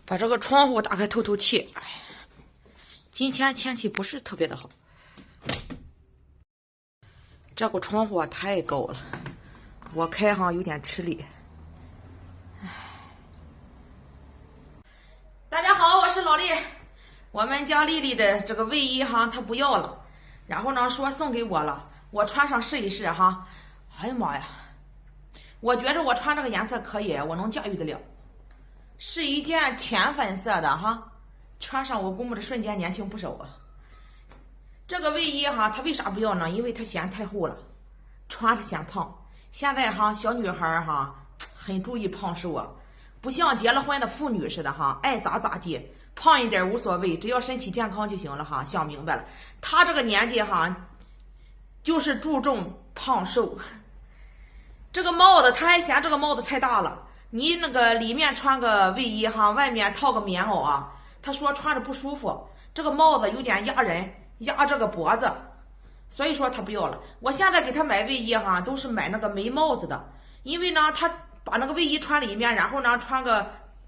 把这个窗户打开透透气。哎，今天天气不是特别的好，这个窗户太高了，我开有点吃力。大家好，我是老丽。我们家丽丽的这个卫衣她不要了，然后呢说送给我了，我穿上试一试哈。哎呀妈呀，我觉着我穿这个颜色可以，我能驾驭得了。是一件浅粉色的穿上我估摸着瞬间年轻不少啊。这个卫衣它为啥不要呢？因为它嫌太厚了，穿着显胖。现在小女孩很注意胖瘦啊，不像结了婚的妇女似的爱咋咋地，胖一点无所谓，只要身体健康就行了想明白了，她这个年纪就是注重胖瘦。这个帽子她还嫌这个帽子太大了，你那个里面穿个卫衣外面套个棉袄啊，她说穿着不舒服，这个帽子有点压人，压这个脖子，所以说她不要了。我现在给她买卫衣都是买那个没帽子的，因为呢她把那个卫衣穿里面，然后呢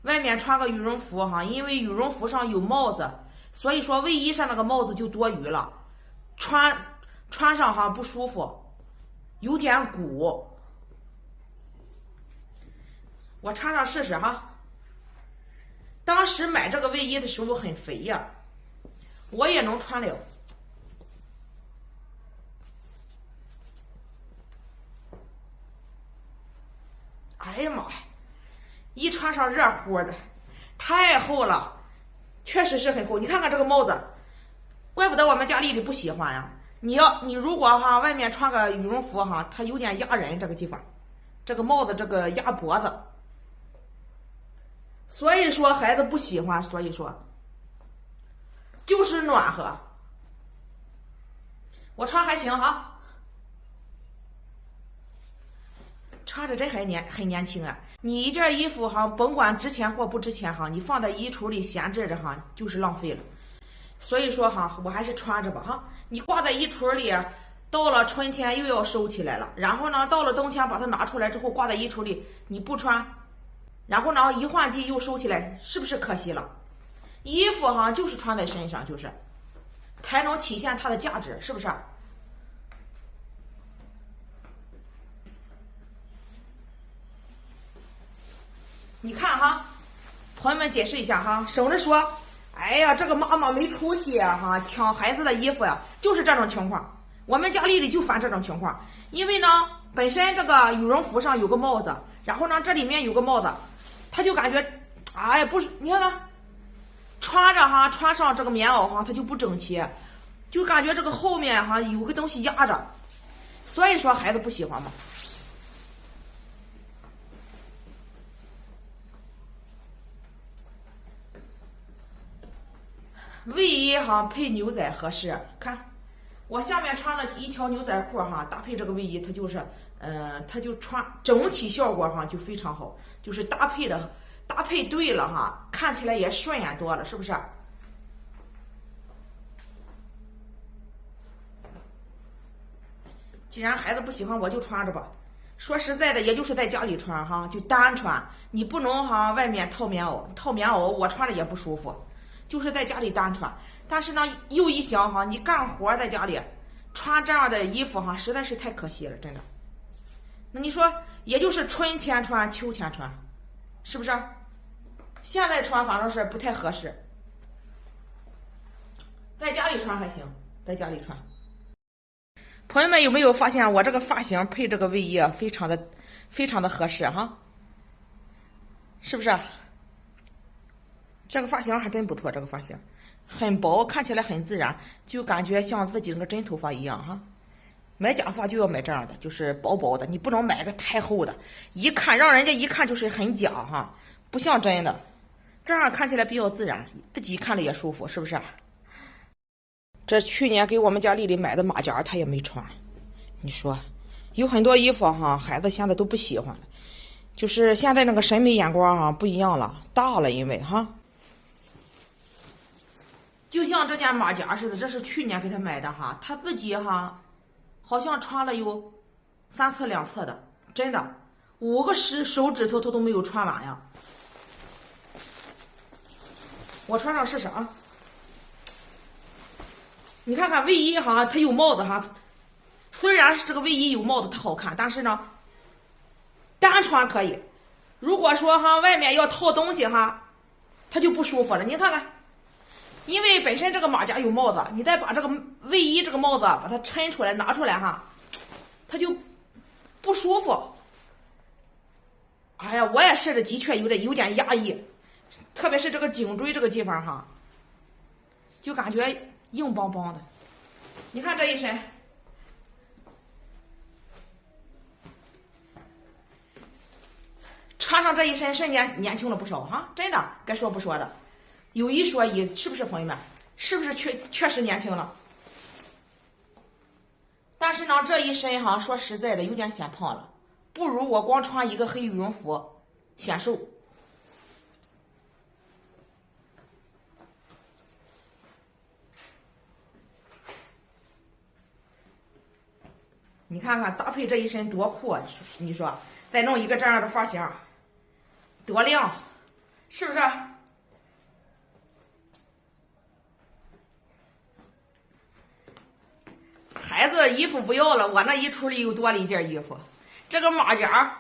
外面穿个羽绒服因为羽绒服上有帽子，所以说卫衣上那个帽子就多余了，穿上不舒服，有点鼓。我穿上试试当时买这个卫衣的时候很肥呀，我也能穿了。哎呀妈呀，一穿上热乎的，太厚了，确实是很厚。你看看这个帽子，怪不得我们家丽丽不喜欢呀。你如果外面穿个羽绒服它有点压人，这个地方，这个帽子这个压脖子，所以说孩子不喜欢，所以说就是暖和。我穿还行穿着真很年轻啊！你一件衣服甭管值钱或不值钱你放在衣橱里闲置着就是浪费了。所以说我还是穿着吧你挂在衣橱里，到了春天又要收起来了，然后呢到了冬天把它拿出来之后挂在衣橱里，你不穿，然后呢一换季又收起来，是不是可惜了？衣服就是穿在身上，就是才能体现它的价值，是不是？你看朋友们解释一下省着说，哎呀，这个妈妈没出息抢孩子的衣服呀，就是这种情况。我们家丽丽就烦这种情况，因为呢，本身这个羽绒服上有个帽子，然后呢，这里面有个帽子，她就感觉，哎呀，不是，你看看，穿上这个棉袄它就不整齐，就感觉这个后面有个东西压着，所以说孩子不喜欢嘛。卫衣配牛仔合适，看我下面穿了一条牛仔裤搭配这个卫衣，它就是它就穿整体效果就非常好，就是搭配对了看起来也顺眼多了，是不是？既然孩子不喜欢，我就穿着吧。说实在的，也就是在家里穿就单穿，你不能外面套棉袄我穿着也不舒服。就是在家里单穿，但是呢，又一想你干活在家里穿这样的衣服实在是太可惜了，真的。那你说，也就是春天穿，秋天穿，是不是？现在穿反正是不太合适，在家里穿还行，在家里穿。朋友们有没有发现我这个发型配这个卫衣非常的合适是不是？这个发型还真不错，这个发型很薄，看起来很自然，就感觉像自己那个真头发一样买假发就要买这样的，就是薄薄的，你不能买个太厚的，让人家一看就是很假不像真的，这样看起来比较自然，自己看着也舒服，是不是？这去年给我们家丽丽买的马甲，她也没穿。你说，有很多衣服孩子现在都不喜欢了，就是现在那个审美眼光不一样了，大了，因为就像这件马甲似的，这是去年给他买的他自己好像穿了有3次2次的，真的5个手指头他都没有穿完呀。我穿上试试啊。你看看卫衣哈，它有帽子哈。虽然是这个卫衣有帽子它好看，但是呢，单穿可以。如果说哈外面要套东西哈，它就不舒服了。你看看，因为本身这个马甲有帽子，你再把这个卫衣这个帽子把它抻出来拿出来哈，它就不舒服。哎呀，我也试着的确有点压抑，特别是这个颈椎这个地方哈，就感觉硬邦邦的。你看这一身，穿上这一身瞬间年轻了不少哈，真的该说不说的，有一说一，是不是朋友们？是不是确实年轻了？但是呢，这一身哈，说实在的有点显胖了，不如我光穿一个黑羽绒服显瘦。你看看搭配这一身多酷啊！你说再弄一个这样的发型，多亮，是不是？孩子衣服不要了，我那衣橱里又多了一件衣服。这个马甲，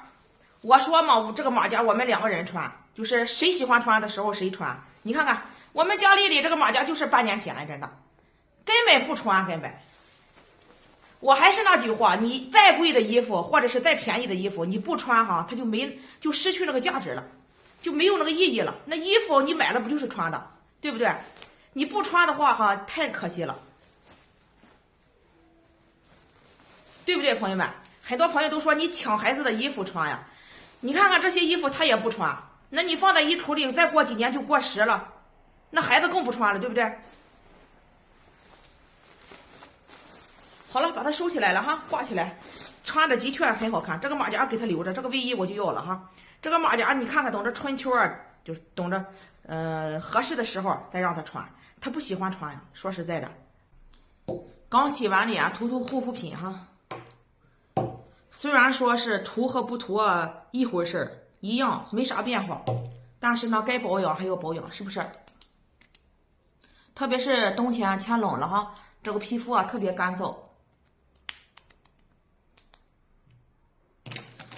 我说嘛，这个马甲我们2个人穿，就是谁喜欢穿的时候谁穿。你看看我们家丽丽这个马甲就是半年前，真的根本不穿，根本。我还是那句话，你再贵的衣服或者是再便宜的衣服，你不穿哈，它就失去那个价值了，就没有那个意义了。那衣服你买了不就是穿的，对不对？你不穿的话哈，太可惜了，对不对，朋友们？很多朋友都说你抢孩子的衣服穿呀，你看看这些衣服他也不穿，那你放在衣橱里，再过几年就过时了，那孩子更不穿了，对不对？好了，把它收起来了哈，挂起来，穿着的确很好看。这个马甲给它留着，这个卫衣我就要了哈。这个马甲你看看，等着春秋啊，就是等着合适的时候再让他穿。他不喜欢穿呀，说实在的。刚洗完脸，涂护肤品哈。虽然说是涂和不涂一回事一样没啥变化，但是呢，该保养还要保养，是不是？特别是冬天天冷了哈，这个皮肤啊特别干燥。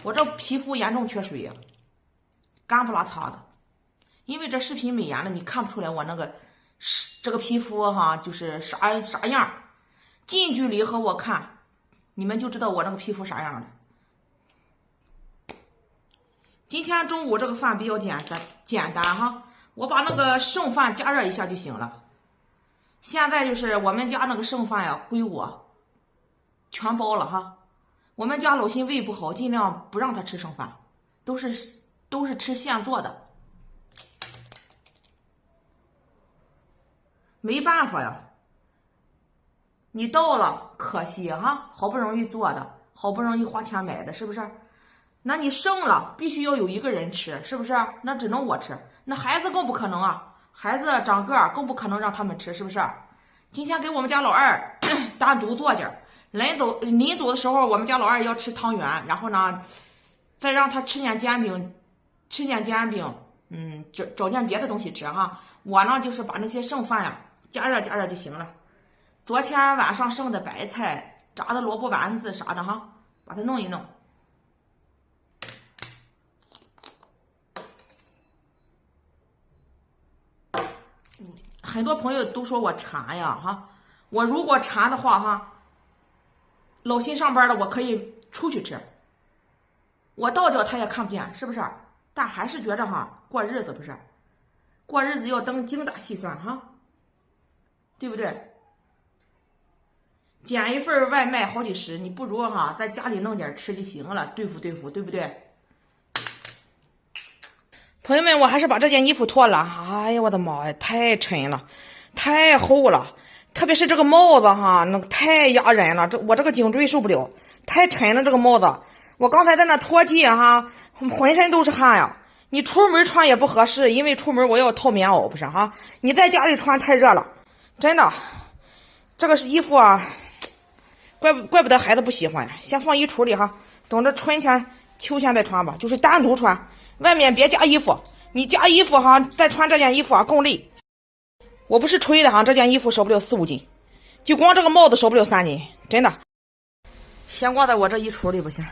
我这皮肤严重缺水呀，干不拉碴的。因为这视频美颜的，你看不出来我那个这个皮肤哈，就是啥样。近距离和我看，你们就知道我那个皮肤啥样了。今天中午这个饭比较简单哈，我把那个剩饭加热一下就行了。现在就是我们家那个剩饭呀，归我全包了哈。我们家老辛胃不好，尽量不让他吃剩饭，都是吃现做的。没办法呀，你到了可惜哈，好不容易做的，好不容易花钱买的，是不是？那你剩了，必须要有一个人吃，是不是？那只能我吃，那孩子更不可能啊，孩子长个儿更不可能让他们吃，是不是？今天给我们家老二单独做点儿。临走的时候，我们家老二要吃汤圆，然后呢，再让他吃点煎饼，找点别的东西吃哈。我呢就是把那些剩饭呀加热就行了。昨天晚上剩的白菜、炸的萝卜丸子啥的哈，把它弄一弄。很多朋友都说我馋呀哈，我如果馋的话哈。老辛上班了，我可以出去吃，我倒掉他也看不见，是不是？但还是觉着哈，过日子不是，过日子要精打细算哈，对不对？点一份外卖好几十，你不如哈在家里弄点吃就行了，对付，对不对？朋友们，我还是把这件衣服脱了，哎呀，我的妈呀，太沉了，太厚了。特别是这个帽子哈，那个太压人了，我这个颈椎受不了，太沉了这个帽子。我刚才在那脱地哈，浑身都是汗呀。你出门穿也不合适，因为出门我要套棉袄，不是哈？你在家里穿太热了，真的。这个是衣服啊，怪不得孩子不喜欢，先放衣橱里哈，等着春天、秋天再穿吧，就是单独穿，外面别加衣服。你加衣服哈，再穿这件衣服啊更累。我不是吹的哈，这件衣服少不了4、5斤，就光这个帽子少不了3斤，真的。先挂在我这衣橱里不行。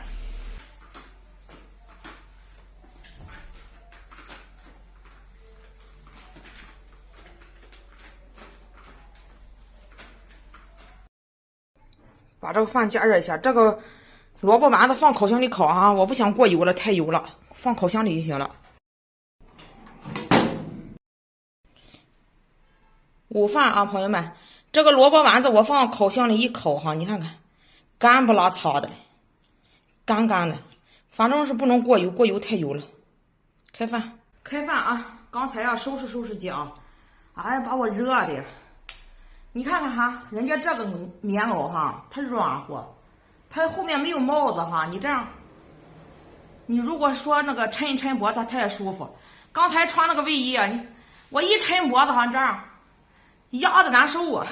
把这个饭加热一下，这个萝卜丸子放烤箱里烤啊，我不想过油了，太油了，放烤箱里就行了。午饭啊，朋友们，这个萝卜丸子我放烤箱里一烤哈，你看看，干不拉碴的，干干的，反正是不能过油，过油太油了。开饭，开饭啊！刚才啊收拾家，哎把我热的，你看看哈，人家这个棉袄哈，它软和，它后面没有帽子哈，你这样，你如果说那个抻一抻脖子，它也舒服。刚才穿那个卫衣啊，我一抻脖子哈，这样压的难受啊。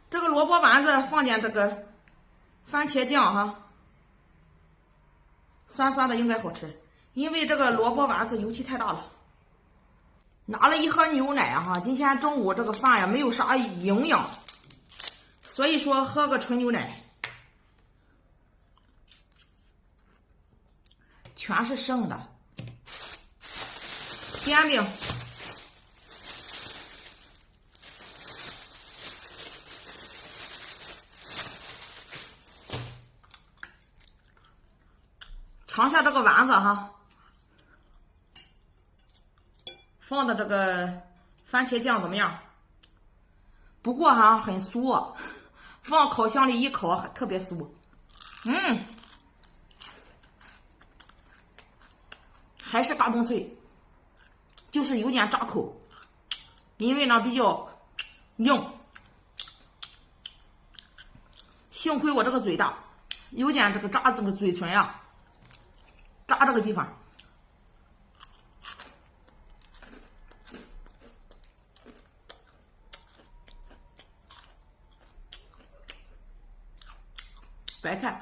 这个萝卜丸子放点这个番茄酱哈，酸酸的应该好吃，因为这个萝卜丸子油气太大了。拿了1盒牛奶哈，今天中午这个饭呀没有啥营养，所以说喝个纯牛奶，全是剩的。煎饼，尝下这个丸子哈，放的这个番茄酱怎么样？不过哈很酥，放烤箱里一烤特别酥。还是嘎嘣脆，就是有点扎口，因为呢比较硬。幸亏我这个嘴大，有点这个扎这个嘴唇呀，扎这个地方。白菜，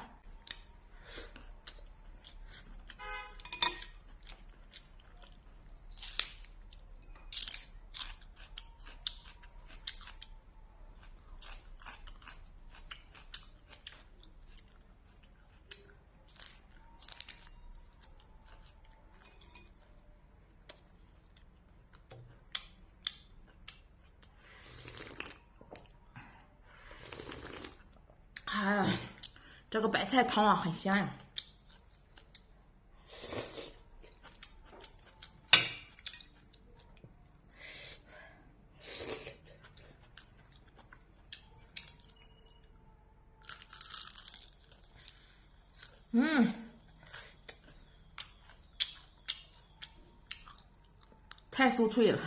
哎呀，这个白菜汤啊很鲜呀。太酥脆了。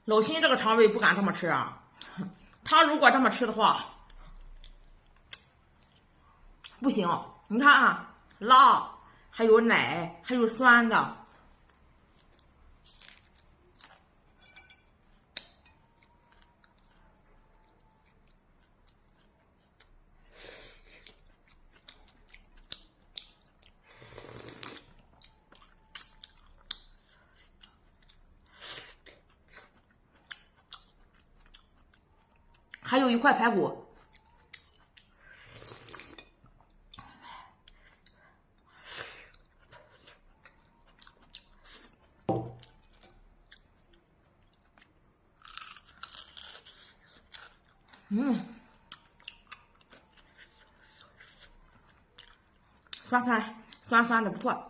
老辛这个肠胃不敢这么吃啊，他如果这么吃的话，不行。你看啊，辣，还有奶，还有酸的。还有1块排骨。酸酸的不错。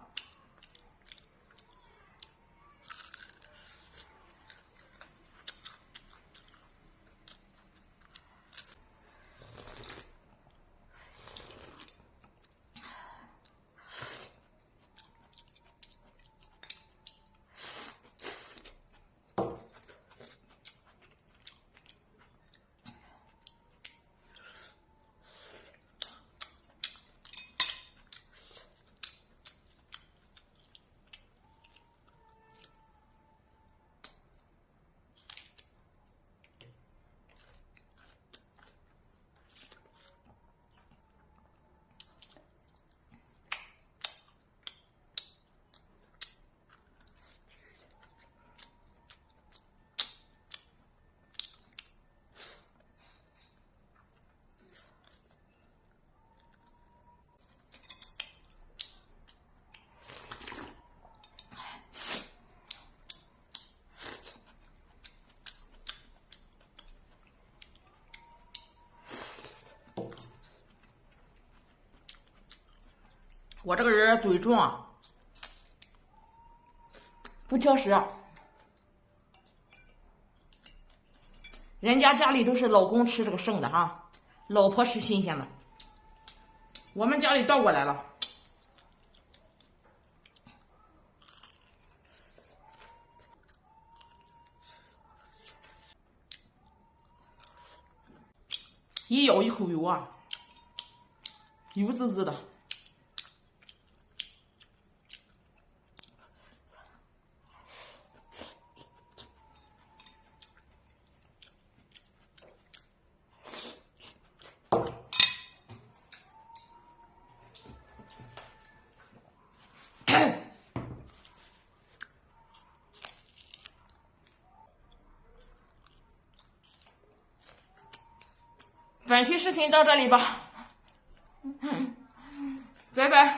我这个人嘴重啊，不挑食。人家家里都是老公吃这个生的哈，老婆吃新鲜的。我们家里倒过来了。一咬一口油啊，油滋滋的。本期视频到这里吧，拜拜。